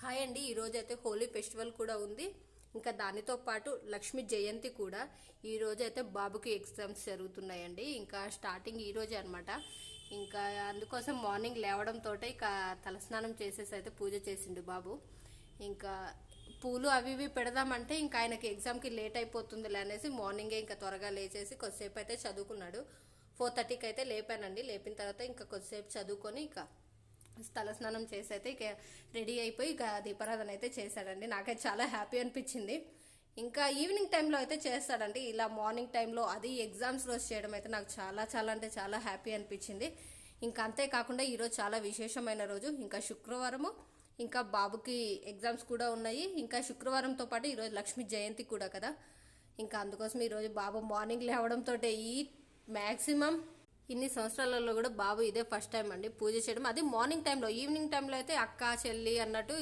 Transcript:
Hi అండి. ఈరోజు అయితే హోలీ ఫెస్టివల్ కూడా ఉంది. ఇంకా దానితో పాటు లక్ష్మీ జయంతి కూడా. ఈ రోజు అయితే బాబుకి ఎగ్జామ్స్ జరుగుతున్నాయండి. ఇంకా స్టార్టింగ్ ఈ రోజే అనమాట. ఇంకా అందుకోసం మార్నింగ్ లేవడంతో ఇక తలస్నానం చేసేసి అయితే పూజ చేసిండు బాబు. ఇంకా పూలు అవి ఇవి పెడదామంటే ఇంకా ఆయనకి ఎగ్జామ్కి లేట్ అయిపోతుందిలే అనేసి మార్నింగే ఇంకా త్వరగా లేచేసి కొద్దిసేపు అయితే చదువుకున్నాడు. 4:30కి అయితే లేపానండి. లేపిన తర్వాత ఇంకా కొద్దిసేపు చదువుకొని ఇక తలస్నానం చేసి అయితే ఇక రెడీ అయిపోయి ఇక దీపారాధన అయితే చేశాడండి. నాకైతే చాలా హ్యాపీ అనిపించింది. ఇంకా ఈవినింగ్ టైంలో అయితే చేస్తాడండి. ఇలా మార్నింగ్ టైంలో అది ఎగ్జామ్స్ రోజు చేయడం అయితే నాకు చాలా చాలా అంటే చాలా హ్యాపీ అనిపించింది. ఇంకా అంతేకాకుండా ఈరోజు చాలా విశేషమైన రోజు. ఇంకా శుక్రవారము ఇంకా బాబుకి ఎగ్జామ్స్ కూడా ఉన్నాయి. ఇంకా శుక్రవారంతో పాటు ఈరోజు లక్ష్మీ జయంతి కూడా కదా. ఇంకా అందుకోసం ఈరోజు బాబు మార్నింగ్ లేవడంతో ఈ మ్యాక్సిమం ఇన్ని సంవత్సరాలలో కూడా బాబు ఇదే ఫస్ట్ టైం అండి పూజ చేయడం. అది మార్నింగ్ టైంలో. ఈవినింగ్ టైంలో అయితే అక్క చెల్లి అన్నట్టు